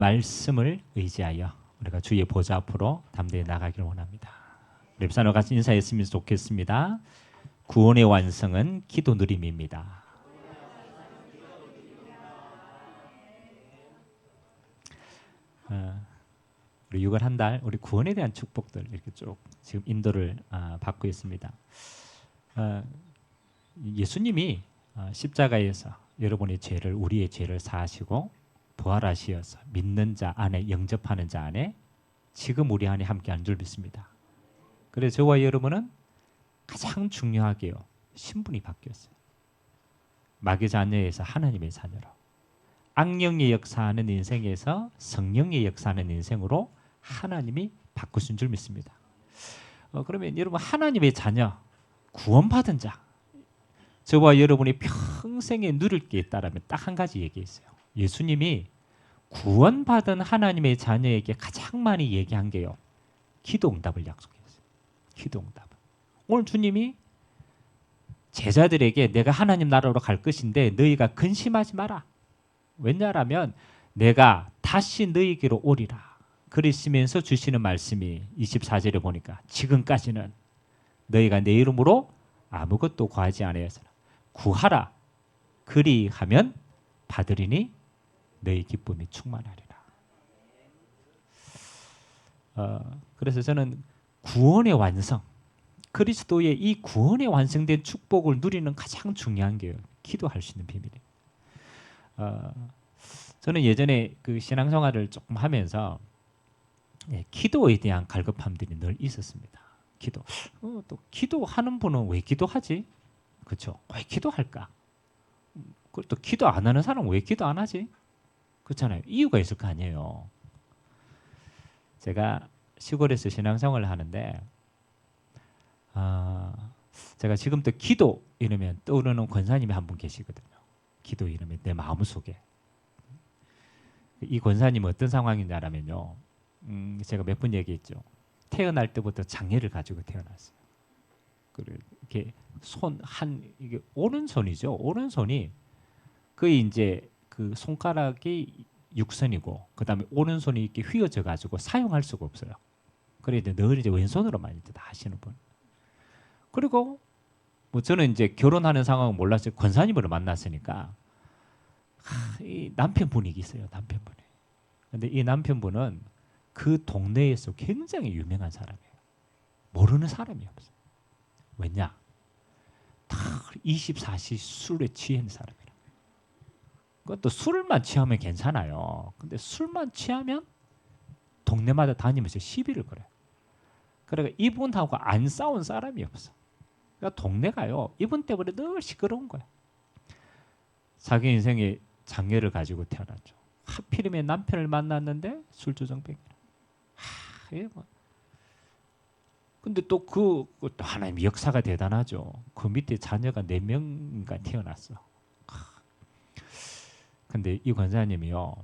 말씀을 의지하여 우리가 주의 보좌 앞으로 담대히 나가기를 원합니다. 우리 랩사노 같이 인사했으면 좋겠습니다. 구원의 완성은 기도 누림입니다. 우리 6월 한 달 우리 구원에 대한 축복들 이렇게 쭉 지금 인도를 받고 있습니다. 예수님이 십자가에서 여러분의 죄를 우리의 죄를 사하시고 부활하시어서 믿는 자 안에 영접하는 자 안에 지금 우리 안에 함께하는 줄 믿습니다. 그래서 저와 여러분은 가장 중요하게요 신분이 바뀌었어요. 마귀 자녀에서 하나님의 자녀로 악령의 역사하는 인생에서 성령의 역사하는 인생으로 하나님이 바꾸신 줄 믿습니다. 그러면 여러분 하나님의 자녀 구원받은 자 저와 여러분이 평생에 누릴 게 있다면 딱 한 가지 얘기했어요. 예수님이 구원받은 하나님의 자녀에게 가장 많이 얘기한 게요. 기도응답을 약속했어요. 기도응답. 오늘 주님이 제자들에게 내가 하나님 나라로 갈 것인데 너희가 근심하지 마라. 왜냐하면 내가 다시 너희에게로 오리라. 그러시면서 주시는 말씀이 24절에 보니까 지금까지는 너희가 내 이름으로 아무것도 구하지 아니하였으나 구하라. 그리하면 받으리니 너희 기쁨이 충만하리라. 그래서 저는 구원의 완성, 그리스도의 이 구원의 완성된 축복을 누리는 가장 중요한 게 기도할 수 있는 비밀이에요. 저는 예전에 그 신앙생활을 조금 하면서 기도에 대한 갈급함들이 늘 있었습니다. 기도. 또 기도하는 분은 왜 기도하지? 그렇죠? 왜 기도할까? 그리고 또 기도 안 하는 사람은 왜 기도 안 하지? 그렇잖아요. 이유가 있을 거 아니에요. 제가 시골에서 신앙생활을 하는데 제가 지금도 기도 이러면 떠오르는 권사님이 한 분 계시거든요. 기도 이러면 내 마음속에. 이 권사님은 어떤 상황이냐면요. 제가 몇 번 얘기했죠. 태어날 때부터 장애를 가지고 태어났어요. 이렇게 이게 오른손이죠. 오른손이 거의 이제 그 손가락이 6선이고 그다음에 오른손이 이렇게 휘어져 가지고 사용할 수가 없어요. 그래서 늘 이제 왼손으로만 이제 다 하시는 분. 그리고 뭐 저는 이제 결혼하는 상황은 몰랐어요. 권사님을 만났으니까 이 남편분이 있어요. 남편분이. 근데 이 남편분은 그 동네에서 굉장히 유명한 사람이에요. 모르는 사람이 없어요. 왜냐? 다 24시 술에 취한 사람이라. 그것도 술만 취하면 괜찮아요. 근데 술만 취하면 동네마다 다니면서 시비를 걸어요. 그러니까 이분하고 안 싸운 사람이 없어. 그러니까 동네가요. 이분 때문에 늘 시끄러운 거야. 자기 인생에 장애를 가지고 태어났죠. 하필이면 남편을 만났는데 술주정뱅이라. 뭐. 근데 또 그것도 하나님의 역사가 대단하죠. 그 밑에 자녀가 4명인가 태어났어. 근데 이 권사님이요.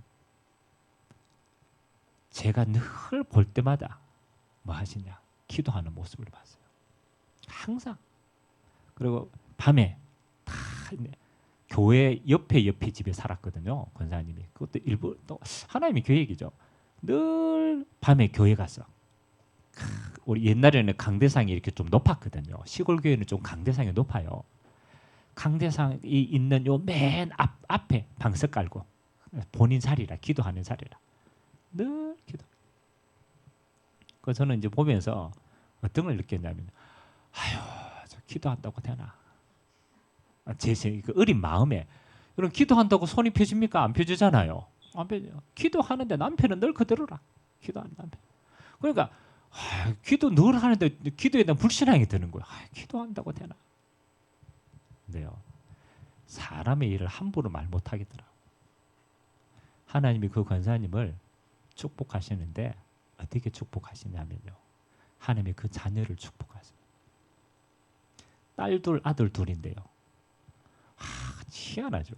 제가 늘 볼 때마다 뭐 하시냐. 기도하는 모습을 봤어요. 항상. 그리고 밤에 다 교회 옆에 집에 살았거든요. 권사님이. 그것도 일부 또 하나님의 계획이죠. 늘 밤에 교회 갔어. 우리 옛날에는 강대상이 이렇게 좀 높았거든요. 시골 교회는 좀 강대상이 높아요. 강대상이 있는 요 맨 앞에 방석 깔고 본인 자리라 기도하는 자리라 늘 기도. 그 저는 이제 보면서 어떤 걸 느꼈냐면, 아유, 저 기도한다고 되나? 제 어린 마음에 그럼 기도한다고 손이 펴집니까? 안 펴지잖아요. 안 펴져요. 기도하는데 남편은 늘 그대로라. 기도하는 남편. 그러니까 기도 늘 하는데 기도에 대한 불신앙이 드는 거예요. 기도한다고 되나? 근데요. 사람의 일을 함부로 말 못하겠더라고요. 하나님이 그 권사님을 축복하시는데 어떻게 축복하시냐면요. 하나님이 그 자녀를 축복하세요. 딸 둘, 아들 둘인데요. 희한하죠.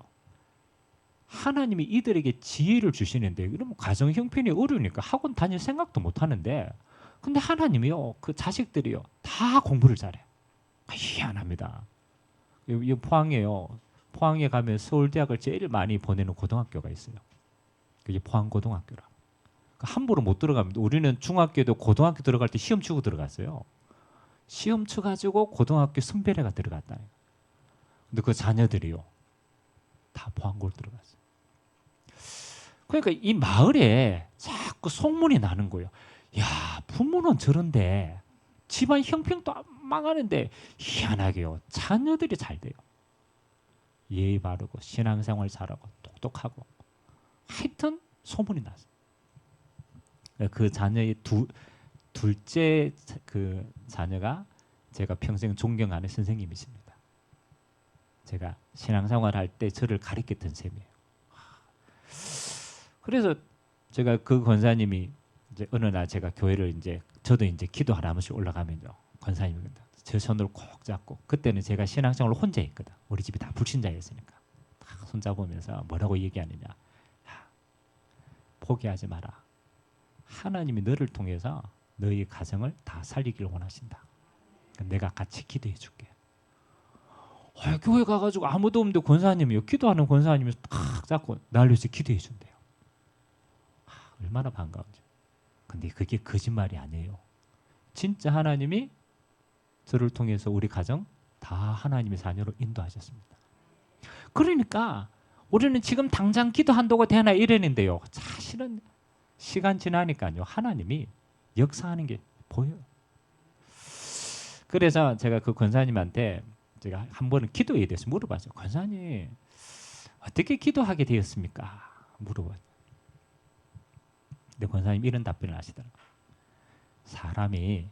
하나님이 이들에게 지혜를 주시는데 그러면 가정 형편이 어려우니까 학원 다닐 생각도 못 하는데 근데 하나님이요. 그 자식들이요. 다 공부를 잘해요. 희한합니다. 이 포항에요. 포항에 가면 서울대학을 제일 많이 보내는 고등학교가 있어요. 그게 포항고등학교라. 함부로 못 들어갑니다. 우리는 중학교도 고등학교 들어갈 때 시험 치고 들어갔어요. 시험 쳐가지고 고등학교 선별회가 들어갔다. 근데 그 자녀들이요, 다 포항고를 들어갔어요. 그러니까 이 마을에 자꾸 소문이 나는 거예요. 야, 부모는 저런데 집안 형편도 망하는데 희한하게요, 자녀들이 잘 돼요. 예의 바르고 신앙생활 잘하고 똑똑하고. 하여튼 소문이 났어요. 그 자녀의 둘째 그 자녀가 제가 평생 존경하는 선생님이십니다. 제가 신앙생활 할 때 저를 가르쳤던 셈이에요. 그래서 제가 그 권사님이 이제 어느 날 제가 교회를 이제 저도 이제 기도하러 한 번씩 올라가면요, 권사님이 제 손을 꼭 잡고, 그때는 제가 신앙생활을 혼자 했거든. 우리 집이 다 불신자였으니까 다 손잡으면서 뭐라고 얘기하느냐, 야, 포기하지 마라. 하나님이 너를 통해서 너희 가정을 다 살리기를 원하신다. 내가 같이 기도해 줄게. 교회 가가지고 아무도 없는데 권사님이요, 기도하는 권사님이 탁 잡고 날 위해서 기도해 준대요. 얼마나 반가운지. 근데 그게 거짓말이 아니에요. 진짜 하나님이 저를 통해서 우리 가정 다 하나님의 자녀로 인도하셨습니다. 그러니까 우리는 지금 당장 기도한다고 되나 이랬는데요, 사실은 시간 지나니까요, 하나님이 역사하는 게 보여요. 그래서 제가 그 권사님한테 제가 한 번은 기도에 대해서 물어봤어요. 권사님, 어떻게 기도하게 되었습니까? 물어봤어요. 근데 권사님 이런 답변을 하시더라고요. 사람이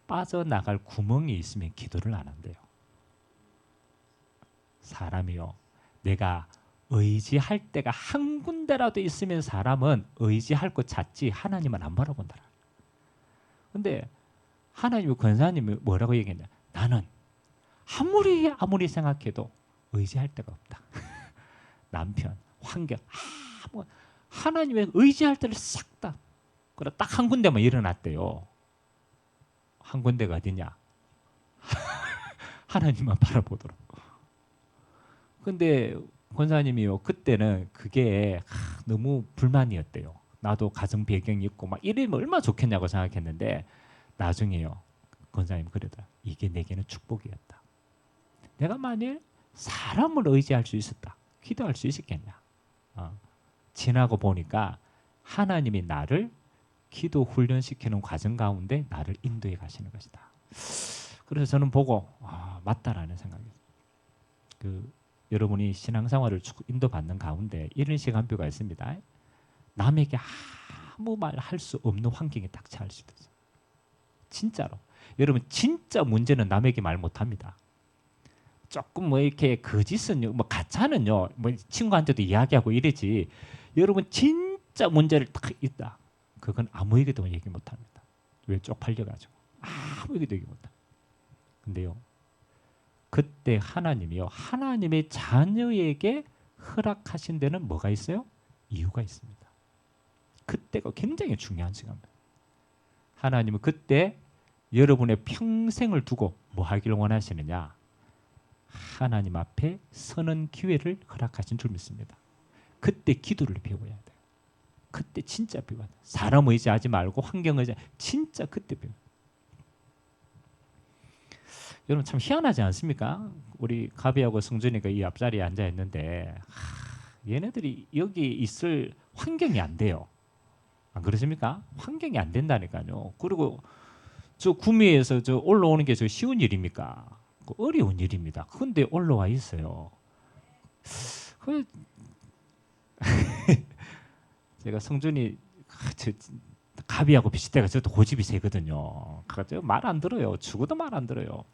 빠져나갈 구멍이 있으면 기도를 안 한대요. 사람이요, 내가 의지할 때가 한 군데라도 있으면 사람은 의지할 것 찾지 하나님은 안 바라본다. 근데 하나님의 권사님이 뭐라고 얘기했냐, 나는 아무리 생각해도 의지할 데가 없다. 남편, 환경, 하나님의 의지할 때를 싹 다, 그래 딱 한 군데만 일어났대요. 한 군데가 어디냐? 하나님만 바라보도록. 근데 권사님이요, 그때는 그게 너무 불만이었대요. 나도 가정 배경이 있고 막 이러면 얼마나 좋겠냐고 생각했는데, 나중에요, 권사님 그러더라. 이게 내게는 축복이었다. 내가 만일 사람을 의지할 수 있었다, 기도할 수 있었겠냐? 지나고 보니까 하나님이 나를 기도 훈련시키는 과정 가운데 나를 인도해 가시는 것이다. 그래서 저는 보고 맞다라는 생각이. 여러분이 신앙생활을 인도받는 가운데 이런 시간표가 있습니다. 남에게 아무 말 할 수 없는 환경에 딱 처할 수도 있어요. 진짜로. 여러분, 진짜 문제는 남에게 말 못합니다. 조금 뭐 이렇게 거짓은요, 뭐 가짜는요, 뭐 친구한테도 이야기하고 이러지. 여러분, 진짜 문제를 딱 있다, 그건 아무에게도 얘기 못합니다. 왜? 쪽팔려가지고 아무에게도 얘기 못합니다. 근데요, 그때 하나님이요, 하나님의 자녀에게 허락하신 데는 뭐가 있어요? 이유가 있습니다. 그때가 굉장히 중요한 시간입니다. 하나님은 그때 여러분의 평생을 두고 뭐 하기를 원하시느냐? 하나님 앞에 서는 기회를 허락하신 줄 믿습니다. 그때 기도를 배워야 돼요. 그때 진짜 배워야 돼요. 사람 의지하지 말고 환경 의지, 진짜 그때 배워야 돼요. 여러분, 참 희한하지 않습니까? 우리 가비하고 성준이가 이 앞자리에 앉아 있는데 얘네들이 여기 있을 환경이 안 돼요. 안 그렇습니까? 환경이 안 된다니까요. 그리고 저 구미에서 저 올라오는 게 저 쉬운 일입니까? 어려운 일입니다. 근데 올라와 있어요. 제가 성준이 가비하고 비슷해가 저도 고집이 세거든요. 말 안 들어요. 죽어도 말 안 들어요.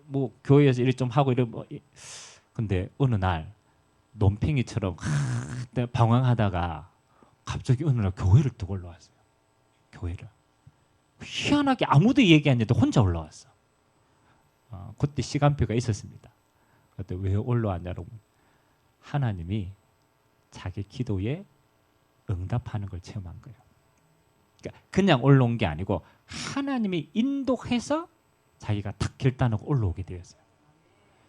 뭐 교회에서 일 좀 하고 이러 뭐, 근데 어느 날 논팽이처럼 방황하다가 갑자기 어느 날 교회를 뚝 올라왔어요. 교회를. 희한하게 아무도 얘기 안 해도 혼자 올라왔어. 그때 시간표가 있었습니다. 그때 왜 올라왔냐고, 하나님이 자기 기도에 응답하는 걸 체험한 거예요. 그러니까 그냥 올라온 게 아니고 하나님이 인도해서 자기가 탁 결단하고 올라오게 되었어요.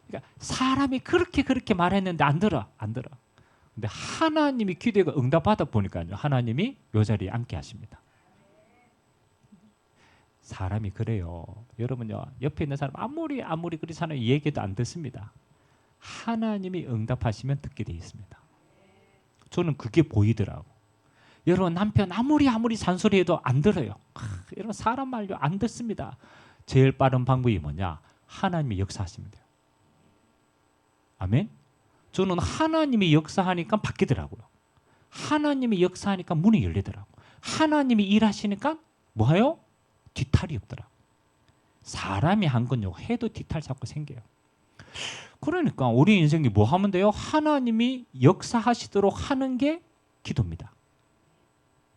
그러니까 사람이 그렇게 말했는데 안 들어. 근데 하나님이 기도에 응답받아 보니까요, 하나님이 이 자리에 앉게 하십니다. 사람이 그래요. 여러분요, 옆에 있는 사람 아무리 그리 사람 얘기도 안 듣습니다. 하나님이 응답하시면 듣게 돼 있습니다. 저는 그게 보이더라고. 여러분 남편 아무리 잔소리해도 안 들어요. 여러분 사람 말도 안 듣습니다. 제일 빠른 방법이 뭐냐? 하나님이 역사하시면 돼요. 아멘. 저는 하나님이 역사하니까 바뀌더라고요. 하나님이 역사하니까 문이 열리더라고. 하나님이 일하시니까 뭐예요? 뒤탈이 없더라고. 사람이 한 건요, 해도 뒤탈 자꾸 생겨요. 그러니까 우리 인생이 뭐 하면 돼요? 하나님이 역사하시도록 하는 게 기도입니다.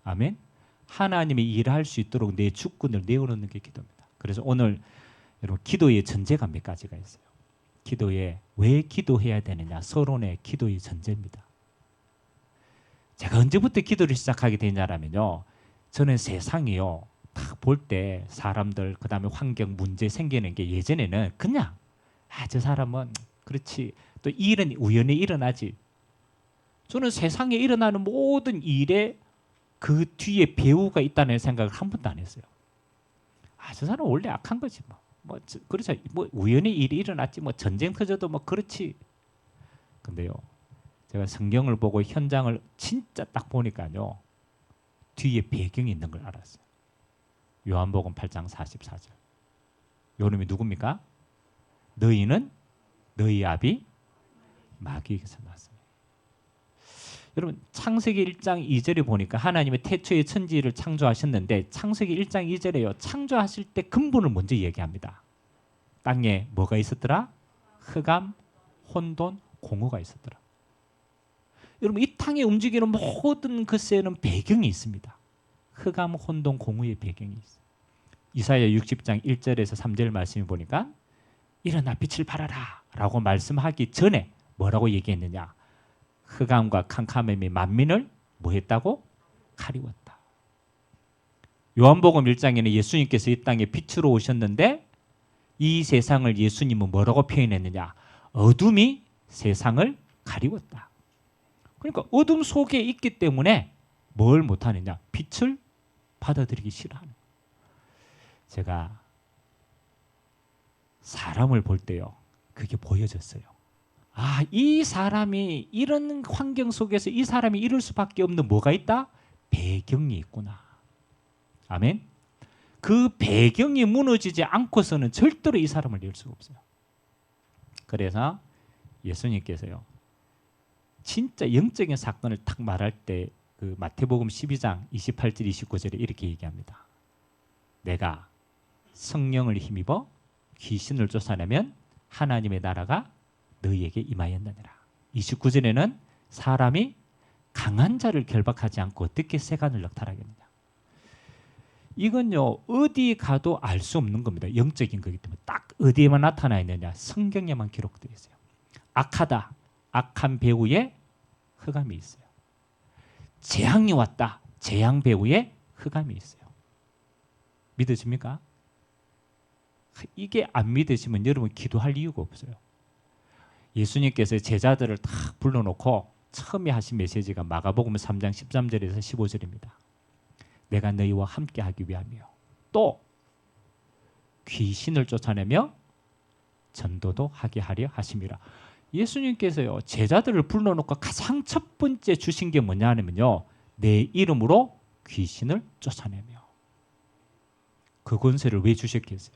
아멘. 하나님이 일할 수 있도록 내 주권을 내어놓는 게 기도입니다. 그래서 오늘 여러분 기도의 전제가 몇 가지가 있어요. 기도에 왜 기도해야 되느냐? 서론의 기도의 전제입니다. 제가 언제부터 기도를 시작하게 되냐면요, 저는 세상이요 딱 볼 때 사람들 그다음에 환경 문제 생기는 게 예전에는 그냥 저 사람은 그렇지, 또 일은 우연히 일어나지. 저는 세상에 일어나는 모든 일에 그 뒤에 배우가 있다는 생각을 한 번도 안 했어요. 저 사람 원래 악한 거지 그렇죠. 우연히 일이 일어났지 전쟁 터져도 그렇지. 근데요, 제가 성경을 보고 현장을 진짜 딱 보니까요, 뒤에 배경이 있는 걸 알았어요. 요한복음 8장 44절. 요 놈이 누굽니까? 너희는 너희 아비 마귀에게서 났습니다. 여러분 창세기 1장 2절에 보니까 하나님의 태초에 천지를 창조하셨는데 창세기 1장 2절에요, 창조하실 때 근본을 먼저 얘기합니다. 땅에 뭐가 있었더라? 흑암, 혼돈, 공허가 있었더라. 여러분 이 땅에 움직이는 모든 것에는 배경이 있습니다. 흑암, 혼돈, 공허의 배경이 있어요. 이사야 60장 1절에서 3절 말씀을 보니까 일어나 빛을 발하라 라고 말씀하기 전에 뭐라고 얘기했느냐? 흑암과 캄캄함이 만민을 뭐 했다고? 가리웠다. 요한복음 1장에는 예수님께서 이 땅에 빛으로 오셨는데 이 세상을 예수님은 뭐라고 표현했느냐? 어둠이 세상을 가리웠다. 그러니까 어둠 속에 있기 때문에 뭘 못하느냐? 빛을 받아들이기 싫어하는 거예요. 제가 사람을 볼 때요, 그게 보여졌어요. 이 사람이 이런 환경 속에서 이 사람이 이럴 수밖에 없는 뭐가 있다? 배경이 있구나. 아멘. 그 배경이 무너지지 않고서는 절대로 이 사람을 이을 수가 없어요. 그래서 예수님께서요, 진짜 영적인 사건을 딱 말할 때 그 마태복음 12장 28절 29절에 이렇게 얘기합니다. 내가 성령을 힘입어 귀신을 쫓아내면 하나님의 나라가 너희에게 임하였느니라. 29절에는 사람이 강한 자를 결박하지 않고 어떻게 세간을 넉탈하겠느냐. 이건요 어디 가도 알 수 없는 겁니다. 영적인 거기 때문에 딱 어디에만 나타나 있느냐? 성경에만 기록되어 있어요. 악하다, 악한 배후에 흑암이 있어요. 재앙이 왔다, 재앙 배후에 흑암이 있어요. 믿어집니까? 이게 안 믿으시면 여러분 기도할 이유가 없어요. 예수님께서 제자들을 딱 불러놓고 처음에 하신 메시지가 마가복음 3장 13절에서 15절입니다. 내가 너희와 함께 하기 위하며 또 귀신을 쫓아내며 전도도 하게 하려 하심이라. 예수님께서요 제자들을 불러놓고 가장 첫 번째 주신 게 뭐냐면요, 내 이름으로 귀신을 쫓아내며. 그 권세를 왜 주셨겠어요?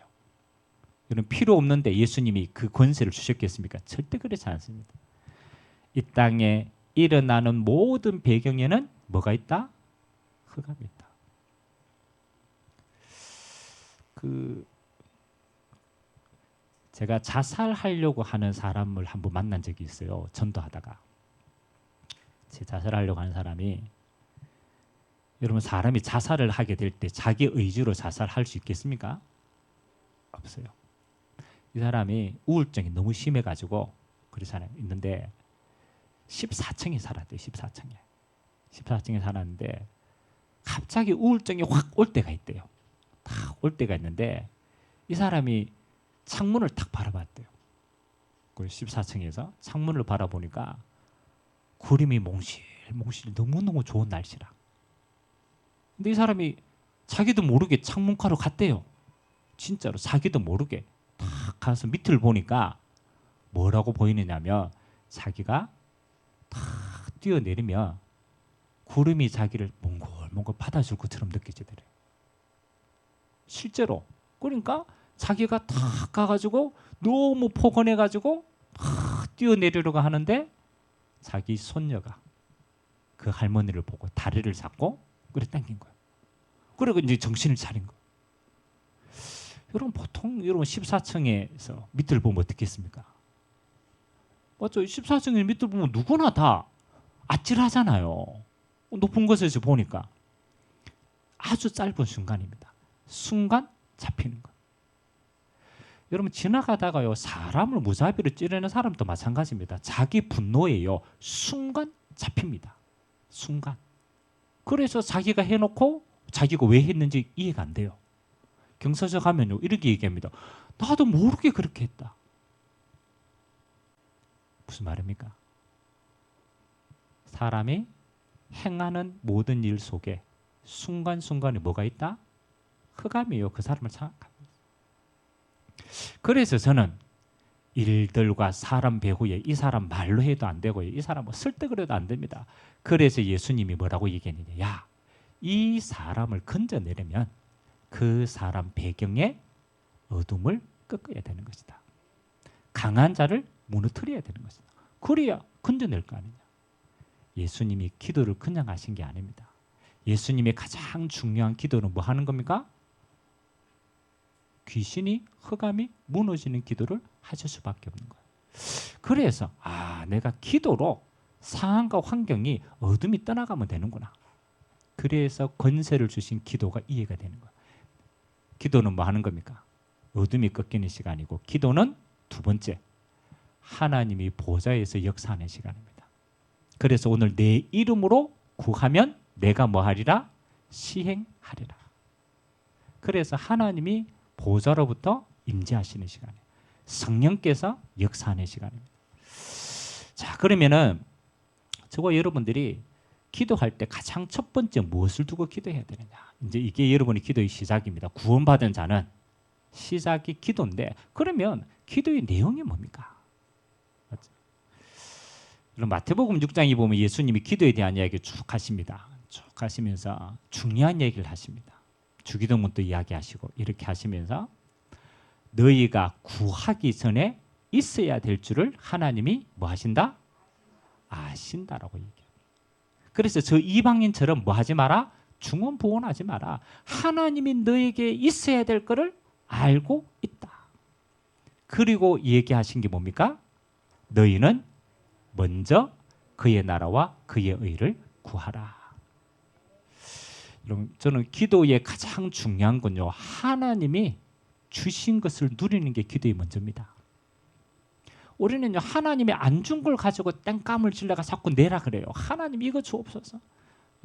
여러분 필요 없는데 예수님이 그 권세를 주셨겠습니까? 절대 그렇지 않습니다. 이 땅에 일어나는 모든 배경에는 뭐가 있다? 흑암이 있다. 제가 자살하려고 하는 사람을 한번 만난 적이 있어요. 전도하다가. 자살하려고 하는 사람이, 여러분 사람이 자살을 하게 될 때 자기 의지로 자살할 수 있겠습니까? 없어요. 이 사람이 우울증이 너무 심해가지고 그런 사람이 있는데 14층에 살았대요. 14층에 살았는데 갑자기 우울증이 확 올 때가 있대요. 딱 올 때가 있는데 이 사람이 창문을 딱 바라봤대요. 그 14층에서 창문을 바라보니까 구름이 몽실몽실 너무너무 좋은 날씨라. 근데 이 사람이 자기도 모르게 창문가로 갔대요. 진짜로 자기도 모르게 탁 가서 밑을 보니까 뭐라고 보이느냐면 자기가 탁 뛰어내리면 구름이 자기를 몽글몽글 받아줄 것처럼 느껴지더래요. 실제로. 그러니까 자기가 탁 가가지고 너무 포근해가지고 탁 뛰어내리려고 하는데 자기 손녀가 그 할머니를 보고 다리를 잡고 그래 당긴 거예요. 그리고 이제 정신을 차린 거예요. 여러분 보통 여러분 14층에서 밑을 보면 어떻겠습니까? 맞죠? 14층에 밑을 보면 누구나 다 아찔하잖아요. 높은 곳에서 보니까 아주 짧은 순간입니다. 순간 잡히는 거. 여러분 지나가다가요 사람을 무자비로 찌르는 사람도 마찬가지입니다. 자기 분노에요 순간 잡힙니다. 순간. 그래서 자기가 해놓고 자기가 왜 했는지 이해가 안 돼요. 경찰서 가면요 이렇게 얘기합니다. 나도 모르게 그렇게 했다. 무슨 말입니까? 사람이 행하는 모든 일 속에 순간순간에 뭐가 있다? 흑암이에요. 그 사람을 생각합니다. 그래서 저는 일들과 사람 배후에 이 사람 말로 해도 안 되고요. 이 사람 뭐 설득을 해도 안 됩니다. 그래서 예수님이 뭐라고 얘기했느냐. 야, 이 사람을 건져내려면 그 사람 배경에 어둠을 꺾어야 되는 것이다. 강한 자를 무너뜨려야 되는 것이다. 그래야 건져낼 거 아니냐. 예수님이 기도를 그냥 하신 게 아닙니다. 예수님의 가장 중요한 기도는 뭐 하는 겁니까? 귀신이 흑암이 무너지는 기도를 하실 수밖에 없는 거예요. 그래서 내가 기도로 상황과 환경이 어둠이 떠나가면 되는구나. 그래서 권세를 주신 기도가 이해가 되는 거예요. 기도는 뭐 하는 겁니까? 어둠이 꺾이는 시간이고 기도는 두 번째 하나님이 보좌에서 역사하는 시간입니다. 그래서 오늘 내 이름으로 구하면 내가 뭐 하리라? 시행하리라. 그래서 하나님이 보좌로부터 임재하시는 시간이에요. 성령께서 역사하는 시간입니다. 자, 그러면은 저와 여러분들이 기도할 때 가장 첫 번째 무엇을 두고 기도해야 되느냐? 이제 이게 여러분의 기도의 시작입니다. 구원받은 자는 시작이 기도인데 그러면 기도의 내용이 뭡니까? 맞죠? 마태복음 6장에 보면 예수님이 기도에 대한 이야기 쭉 하십니다. 쭉 하시면서 중요한 얘기를 하십니다. 주기도문도 이야기하시고 이렇게 하시면서 너희가 구하기 전에 있어야 될 줄을 하나님이 뭐 하신다? 아신다라고 얘기해요. 그래서 저 이방인처럼 뭐 하지 마라? 중언부언하지 마라. 하나님이 너에게 있어야 될 거를 알고 있다. 그리고 얘기하신 게 뭡니까? 너희는 먼저 그의 나라와 그의 의를 구하라. 여러분, 저는 기도의 가장 중요한 건요. 하나님이 주신 것을 누리는 게 기도의 먼저입니다. 우리는요 하나님이 안 준 걸 가지고 땡감을 질러가 자꾸 내라 그래요. 하나님 이거 주옵소서.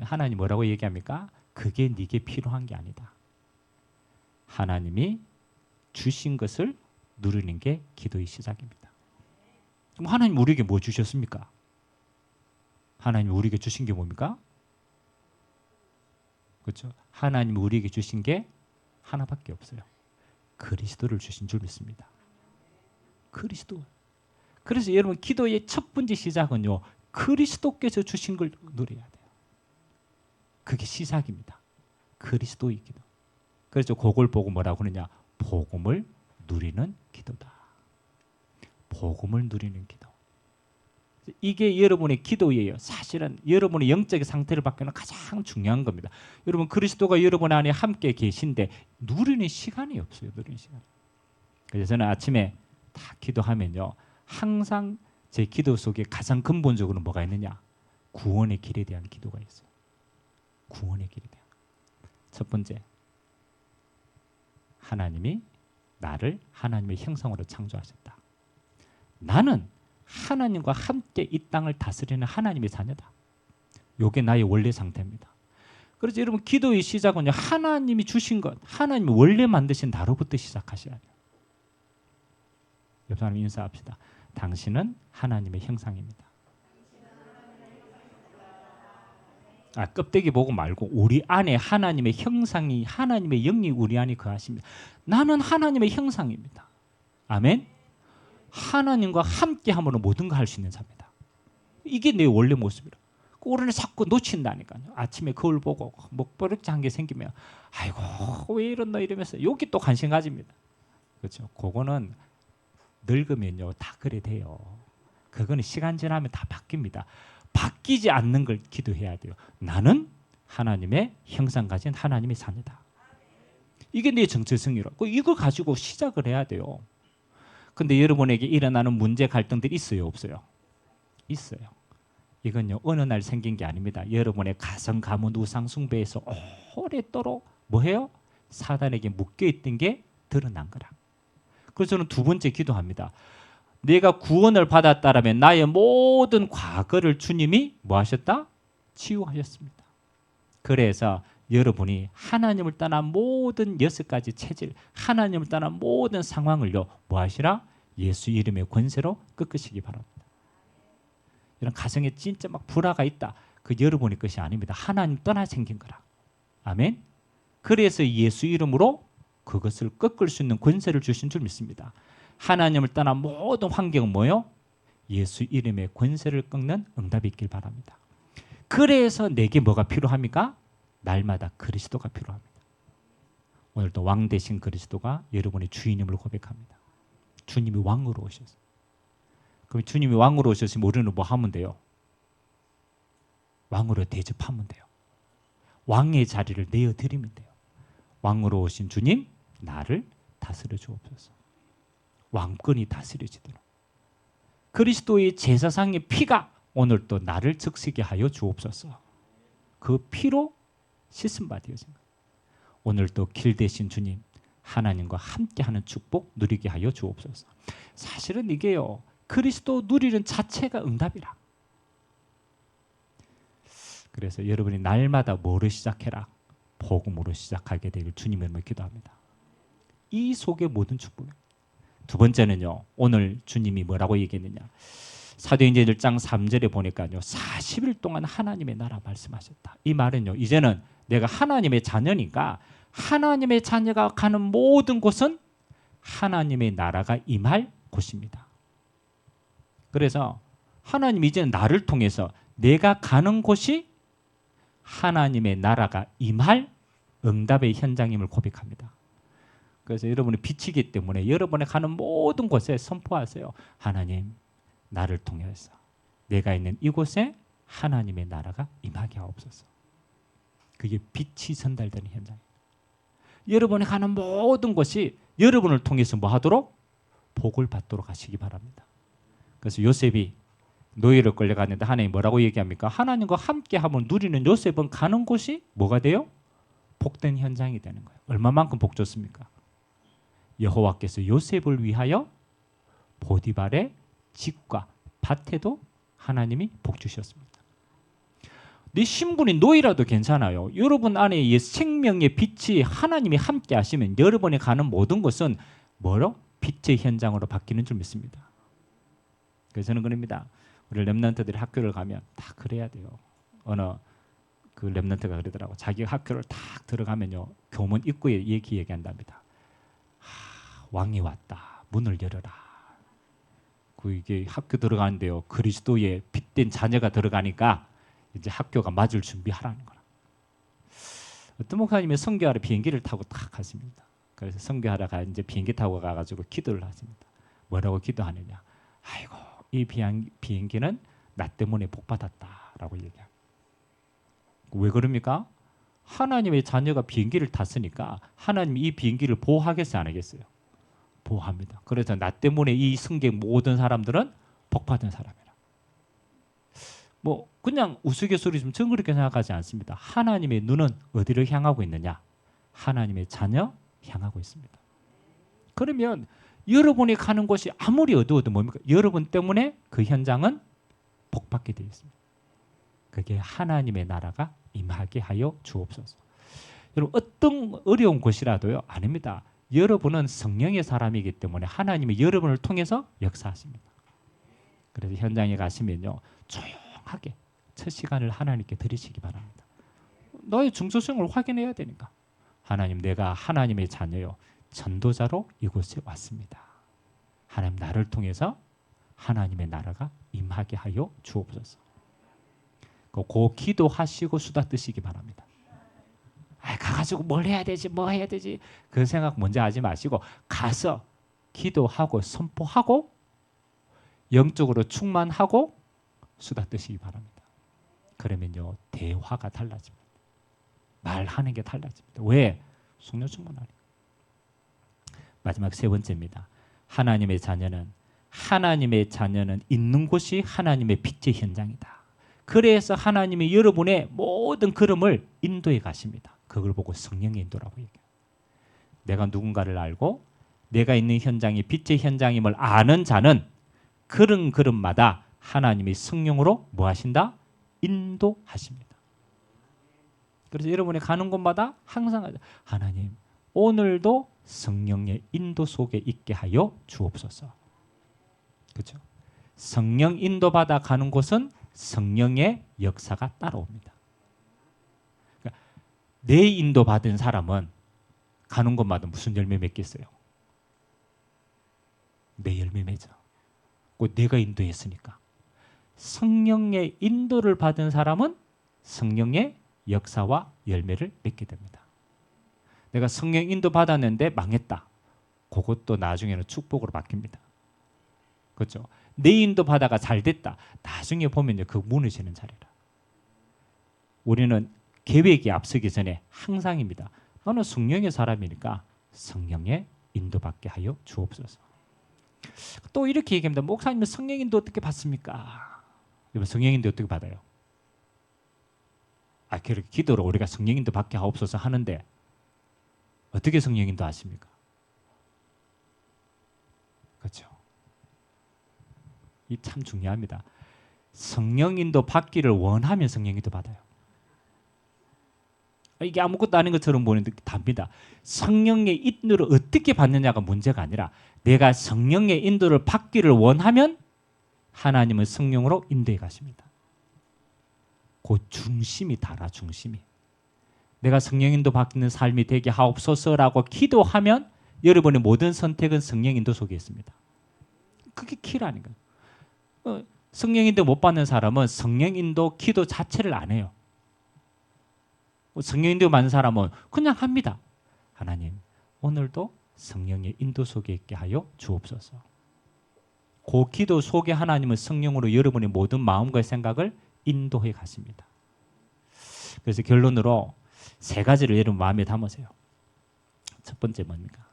하나님 뭐라고 얘기합니까? 그게 네게 필요한 게 아니다. 하나님이 주신 것을 누리는 게 기도의 시작입니다. 그럼 하나님 우리에게 뭐 주셨습니까? 하나님 우리에게 주신 게 뭡니까? 그렇죠? 하나님 우리에게 주신 게 하나밖에 없어요. 그리스도를 주신 줄 믿습니다. 그리스도. 그래서 여러분 기도의 첫 번째 시작은요. 그리스도께서 주신 걸 누려야 돼요. 그게 시작입니다. 그리스도의 기도. 그래서 그걸 보고 뭐라고 하느냐. 복음을 누리는 기도다. 복음을 누리는 기도. 이게 여러분의 기도예요. 사실은 여러분의 영적인 상태를 바꾸는 가장 중요한 겁니다. 여러분 그리스도가 여러분 안에 함께 계신데 누리는 시간이 없어요. 누리는 시간. 그래서 저는 아침에 다 기도하면요. 항상 제 기도 속에 가장 근본적으로 뭐가 있느냐? 구원의 길에 대한 기도가 있어요. 구원의 길에 대한. 첫 번째, 하나님이 나를 하나님의 형상으로 창조하셨다. 나는 하나님과 함께 이 땅을 다스리는 하나님의 자녀다. 이게 나의 원래 상태입니다. 그래서 여러분 기도의 시작은요. 하나님이 주신 것, 하나님이 원래 만드신 나로부터 시작하셔야 돼요. 옆 사람 인사합시다. 당신은 하나님의 형상입니다. 껍데기 보고 말고 우리 안에 하나님의 형상이, 하나님의 영이 우리 안에 거하십니다. 나는 하나님의 형상입니다. 아멘. 하나님과 함께함으로 모든 걸 할 수 있는 자입니다. 이게 내 원래 모습이라. 오늘 자꾸 놓친다니까요. 아침에 거울 보고 먹버릇한 게 생기면 아이고 왜 이러나 이러면서 여기 또 관심 가집니다. 그렇죠. 그거는 늙으면요 다 그래 돼요. 그거는 시간 지나면 다 바뀝니다. 바뀌지 않는 걸 기도해야 돼요. 나는 하나님의 형상 가진 하나님의 자녀다. 이게 내 정체성이라고. 이걸 가지고 시작을 해야 돼요. 근데 여러분에게 일어나는 문제 갈등들이 있어요, 없어요? 있어요. 이건요 어느 날 생긴 게 아닙니다. 여러분의 가정, 가문, 우상 숭배에서 오랫도록 뭐해요? 사단에게 묶여있던 게 드러난 거라. 그래서 저는 두 번째 기도합니다. 내가 구원을 받았다라면 나의 모든 과거를 주님이 뭐 하셨다? 치유하셨습니다. 그래서 여러분이 하나님을 떠난 모든 6가지 체질, 하나님을 떠난 모든 상황을요 뭐 하시라? 예수 이름의 권세로 꺾으시기 바랍니다. 이런 가정에 진짜 막 불화가 있다. 그 여러분의 것이 아닙니다. 하나님 떠나 생긴 거라. 아멘. 그래서 예수 이름으로 그것을 꺾을 수 있는 권세를 주신 줄 믿습니다. 하나님을 떠난 모든 환경은 뭐요? 예수 이름의 권세를 꺾는 응답이 있길 바랍니다. 그래서 내게 뭐가 필요합니까? 날마다 그리스도가 필요합니다. 오늘도 왕 되신 그리스도가 여러분의 주인임을 고백합니다. 주님이 왕으로 오셨어요. 그럼 주님이 왕으로 오셨으면 우리는 뭐 하면 돼요? 왕으로 대접하면 돼요. 왕의 자리를 내어드리면 돼요. 왕으로 오신 주님, 나를 다스려 주옵소서. 왕권이 다스려지도록. 그리스도의 제사상의 피가 오늘 또 나를 적시게 하여 주옵소서. 그 피로 씻음 받으신 것. 오늘 또 길 대신 주님, 하나님과 함께하는 축복 누리게 하여 주옵소서. 사실은 이게요, 그리스도 누리는 자체가 응답이라. 그래서 여러분이 날마다 뭐로 시작해라? 복음으로 시작하게 되길 주님의 이름으로 기도합니다. 이 속에 모든 축복입니다. 두 번째는요, 오늘 주님이 뭐라고 얘기했느냐? 사도행전 1장 3절에 보니까요, 40일 동안 하나님의 나라 말씀하셨다. 이 말은요, 이제는 내가 하나님의 자녀니까 하나님의 자녀가 가는 모든 곳은 하나님의 나라가 임할 곳입니다. 그래서 하나님이 이제는 나를 통해서 내가 가는 곳이 하나님의 나라가 임할 응답의 현장임을 고백합니다. 그래서 여러분이 빛이기 때문에 여러분이 가는 모든 곳에 선포하세요. 하나님, 나를 통해서 내가 있는 이곳에 하나님의 나라가 임하게 하옵소서. 그게 빛이 전달되는 현장입니다. 여러분이 가는 모든 곳이 여러분을 통해서 뭐 하도록? 복을 받도록 하시기 바랍니다. 그래서 요셉이 노예로 끌려갔는데 하나님 뭐라고 얘기합니까? 하나님과 함께하면 누리는 요셉은 가는 곳이 뭐가 돼요? 복된 현장이 되는 거예요. 얼마만큼 복 줬습니까? 여호와께서 요셉을 위하여 보디발의 집과 밭에도 하나님이 복 주셨습니다. 네 신분이 노예라도 괜찮아요. 여러분 안에 생명의 빛이 하나님이 함께 하시면 여러분이 가는 모든 것은 뭐로? 빛의 현장으로 바뀌는 줄 믿습니다. 그래서 저는 그럽니다. 우리 렘넌트들이 학교를 가면 다 그래야 돼요. 어느 그 렘넌트가 그러더라고. 자기 학교를 딱 들어가면요, 교문 입구에 얘기한답니다. 왕이 왔다. 문을 열어라. 그 이게 학교 들어가는데요, 그리스도의 빛된 자녀가 들어가니까 이제 학교가 맞을 준비하라는 거라. 어떤 목사님이 선교하러 비행기를 타고 딱 갔습니다. 그래서 선교하러 이제 비행기 타고 가가지고 기도를 하십니다. 뭐라고 기도하느냐? 아이고, 이 비행기는 나 때문에 복 받았다라고 얘기합니다. 왜 그럽니까? 하나님의 자녀가 비행기를 탔으니까 하나님이 이 비행기를 보호하겠어요, 안 하겠어요? 보호합니다. 그래서 나 때문에 이 승객 모든 사람들은 복 받은 사람이라. 뭐 그냥 우스갯소리지만 저는 그렇게 생각하지 않습니다. 하나님의 눈은 어디를 향하고 있느냐? 하나님의 자녀 향하고 있습니다. 그러면 여러분이 가는 곳이 아무리 어두워도 뭡니까? 여러분 때문에 그 현장은 복받게 되어 있습니다. 그게 하나님의 나라가 임하게 하여 주옵소서. 여러분 어떤 어려운 곳이라도요, 아닙니다. 여러분은 성령의 사람이기 때문에 하나님이 여러분을 통해서 역사하십니다. 그래서 현장에 가시면요, 조용하게 첫 시간을 하나님께 드리시기 바랍니다. 너의 중소성을 확인해야 되니까. 하나님, 내가 하나님의 자녀요, 전도자로 이곳에 왔습니다. 하나님, 나를 통해서 하나님의 나라가 임하게 하여 주옵소서. 그 기도하시고 수다 뜨시기 바랍니다. 가가지고 뭘 해야 되지, 뭐 해야 되지, 그 생각 먼저 하지 마시고 가서 기도하고 선포하고 영적으로 충만하고 수다 뜨시기 바랍니다. 그러면요, 대화가 달라집니다. 말하는 게 달라집니다. 왜? 성령 충만하니까. 마지막 세 번째입니다. 하나님의 자녀는 있는 곳이 하나님의 빛의 현장이다. 그래서 하나님이 여러분의 모든 걸음을 인도해 가십니다. 그걸 보고 성령의 인도라고 얘기해요. 내가 누군가를 알고 내가 있는 현장이 빛의 현장임을 아는 자는 그런 걸음마다 하나님이 성령으로 뭐 하신다? 인도하십니다. 그래서 여러분이 가는 곳마다 항상 하나님, 오늘도 성령의 인도 속에 있게 하여 주옵소서. 그렇죠? 성령 인도받아 가는 곳은 성령의 역사가 따라옵니다. 그러니까 내 인도받은 사람은 가는 곳마다 무슨 열매 맺겠어요? 내 열매 맺어. 꼭 내가 인도했으니까. 성령의 인도를 받은 사람은 성령의 역사와 열매를 맺게 됩니다. 내가 성령 인도 받았는데 망했다. 그것도 나중에는 축복으로 바뀝니다. 그렇죠? 내 인도 받아가 잘 됐다. 나중에 보면요, 그 무너지는 자리라. 우리는 계획이 앞서기 전에 항상입니다. 너는 성령의 사람이니까 성령의 인도받게 하여 주옵소서. 또 이렇게 얘기합니다. 목사님은 성령 인도 어떻게 받습니까? 여러분, 성령 인도 어떻게 받아요? 그렇게 기도로 우리가 성령 인도 받게 하옵소서 하는데 어떻게 성령 인도 하십니까? 그렇죠? 이 참 중요합니다. 성령 인도 받기를 원하면 성령 인도 받아요. 이게 아무것도 아닌 것처럼 보이는데 답니다. 성령의 인도를 어떻게 받느냐가 문제가 아니라 내가 성령의 인도를 받기를 원하면 하나님은 성령으로 인도해 가십니다. 그 중심이 달아, 중심이. 내가 성령 인도 받는 삶이 되게 하옵소서라고 기도하면 여러분의 모든 선택은 성령 인도 속에 있습니다. 그게 키라니까. 성령 인도 못 받는 사람은 성령 인도 기도 자체를 안 해요. 성령 인도 받는 사람은 그냥 합니다. 하나님, 오늘도 성령의 인도 속에 있게 하여 주옵소서. 그 기도 속에 하나님은 성령으로 여러분의 모든 마음과 생각을 인도해 가십니다. 그래서 결론으로 세 가지를 여러분 마음에 담으세요. 첫 번째 뭡니까?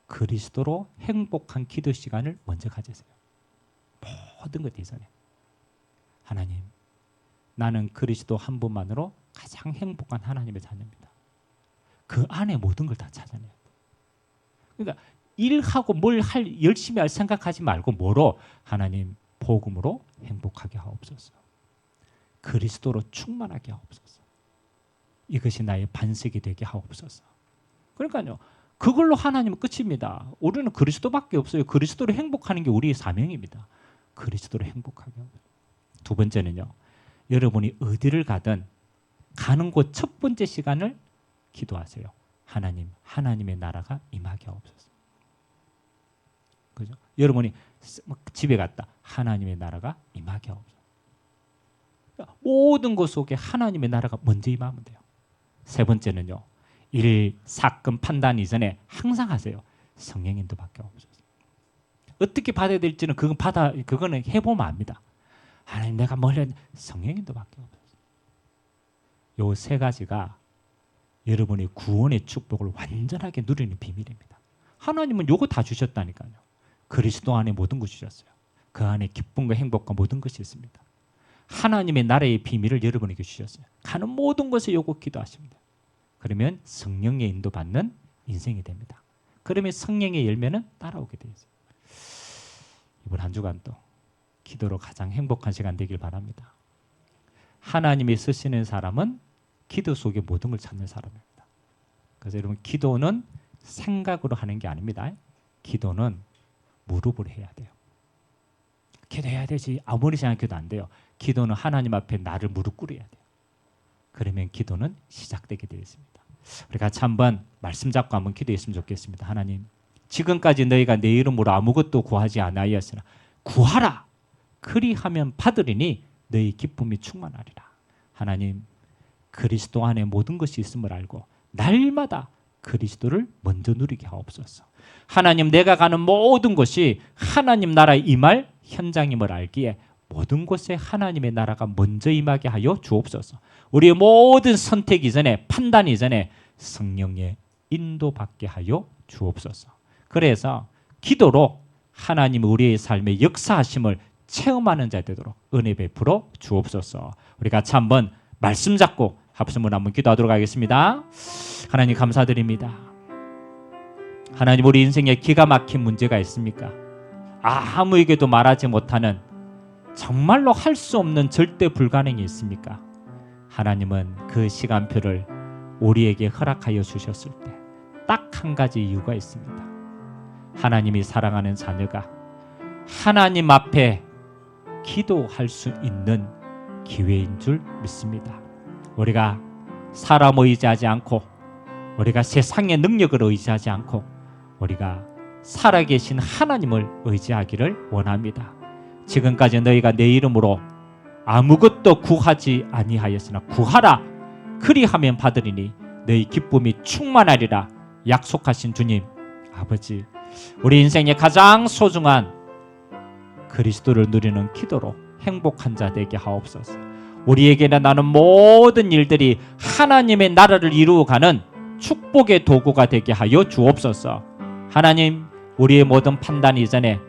그리스도로 행복한 기도 시간을 먼저 가지세요. 모든 것 이전에. 하나님, 나는 그리스도 한 분만으로 가장 행복한 하나님의 자녀입니다. 그 안에 모든 걸 다 찾아내요. 그러니까 일하고 뭘 열심히 할 생각하지 말고 뭐로? 하나님, 복음으로 행복하게 하옵소서. 그리스도로 충만하게 하옵소서. 이것이 나의 반석이 되게 하옵소서. 그러니까요, 그걸로 하나님은 끝입니다. 우리는 그리스도밖에 없어요. 그리스도로 행복하는 게 우리의 사명입니다. 그리스도로 행복하게 하옵소서. 두 번째는요, 여러분이 어디를 가든 가는 곳 첫 번째 시간을 기도하세요. 하나님, 하나님의 나라가 임하게 하옵소서. 그죠? 여러분이 집에 갔다. 하나님의 나라가 임하게 하옵소서. 모든 것 속에 하나님의 나라가 먼저 임하면 돼요. 세 번째는요, 일, 사건, 판단 이전에 항상 하세요. 성령 인도 받게 하옵소서. 어떻게 받아야 될지는 그거는 해보면 압니다. 하나님, 내가 뭘 해야 성령 인도 받게 하옵소서. 요 세 가지가 여러분의 구원의 축복을 완전하게 누리는 비밀입니다. 하나님은 요거 다 주셨다니까요. 그리스도 안에 모든 것이 주셨어요. 그 안에 기쁨과 행복과 모든 것이 있습니다. 하나님의 나라의 비밀을 여러분에게 주셨어요. 가는 모든 것에 요거 기도하십니다. 그러면 성령의 인도받는 인생이 됩니다. 그러면 성령의 열매는 따라오게 되죠. 이번 한 주간 또 기도로 가장 행복한 시간 되길 바랍니다. 하나님이 쓰시는 사람은 기도 속에 모든 걸 찾는 사람입니다. 그래서 여러분, 기도는 생각으로 하는 게 아닙니다. 기도는 무릎으로 해야 돼요. 기도해야 되지 아무리 생각해도 안 돼요. 기도는 하나님 앞에 나를 무릎 꿇어야 돼요. 그러면 기도는 시작되게 되어 있습니다. 우리 같이 한번 말씀 잡고 한번 기도했으면 좋겠습니다. 하나님, 지금까지 너희가 내 이름으로 아무것도 구하지 아니하였으나 구하라. 그리하면 받으리니 너희 기쁨이 충만하리라. 하나님, 그리스도 안에 모든 것이 있음을 알고 날마다 그리스도를 먼저 누리게 하옵소서. 하나님, 내가 가는 모든 곳이 하나님 나라 임할 현장임을 알기에 모든 곳에 하나님의 나라가 먼저 임하게 하여 주옵소서. 우리의 모든 선택 이전에, 판단 이전에 성령의 인도받게 하여 주옵소서. 그래서 기도로 하나님 우리의 삶의 역사하심을 체험하는 자 되도록 은혜 베풀어 주옵소서. 우리 같이 한번 말씀 잡고 합심을 한번 기도하도록 하겠습니다. 하나님 감사드립니다. 하나님, 우리 인생에 기가 막힌 문제가 있습니까? 아무에게도 말하지 못하는, 정말로 할 수 없는 절대 불가능이 있습니까? 하나님은 그 시간표를 우리에게 허락하여 주셨을 때 딱 한 가지 이유가 있습니다. 하나님이 사랑하는 자녀가 하나님 앞에 기도할 수 있는 기회인 줄 믿습니다. 우리가 사람 의지하지 않고, 우리가 세상의 능력을 의지하지 않고, 우리가 살아계신 하나님을 의지하기를 원합니다. 지금까지 너희가 내 이름으로 아무것도 구하지 아니하였으나 구하라. 그리하면 받으리니 너희 기쁨이 충만하리라 약속하신 주님 아버지, 우리 인생의 가장 소중한 그리스도를 누리는 기도로 행복한 자 되게 하옵소서. 우리에게는 나는 모든 일들이 하나님의 나라를 이루어가는 축복의 도구가 되게 하여 주옵소서. 하나님, 우리의 모든 판단 이전에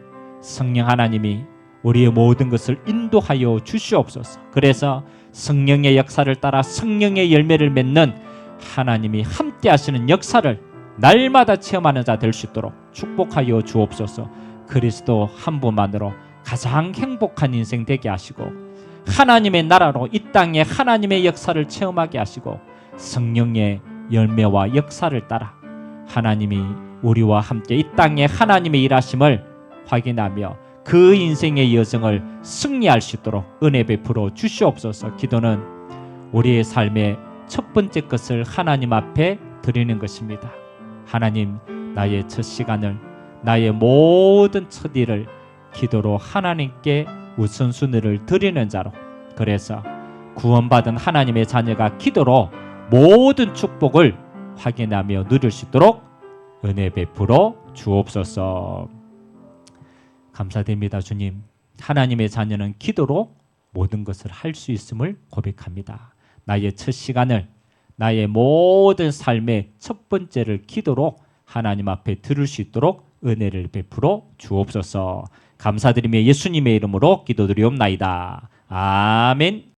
성령 하나님이 우리의 모든 것을 인도하여 주시옵소서. 그래서 성령의 역사를 따라 성령의 열매를 맺는 하나님이 함께 하시는 역사를 날마다 체험하는 자 될 수 있도록 축복하여 주옵소서. 그리스도 한 분만으로 가장 행복한 인생 되게 하시고, 하나님의 나라로 이 땅에 하나님의 역사를 체험하게 하시고, 성령의 열매와 역사를 따라 하나님이 우리와 함께 이 땅에 하나님의 일하심을 확인하며 그 인생의 여정을 승리할 수 있도록 은혜 베풀어 주시옵소서. 기도는 우리의 삶의 첫 번째 것을 하나님 앞에 드리는 것입니다. 하나님, 나의 첫 시간을, 나의 모든 첫 일을 기도로 하나님께 우선순위를 드리는 자로, 그래서 구원받은 하나님의 자녀가 기도로 모든 축복을 확인하며 누릴 수 있도록 은혜 베풀어 주옵소서. 감사드립니다. 주님, 하나님의 자녀는 기도로 모든 것을 할 수 있음을 고백합니다. 나의 첫 시간을, 나의 모든 삶의 첫 번째를 기도로 하나님 앞에 들을 수 있도록 은혜를 베풀어 주옵소서. 감사드리며 예수님의 이름으로 기도드리옵나이다. 아멘.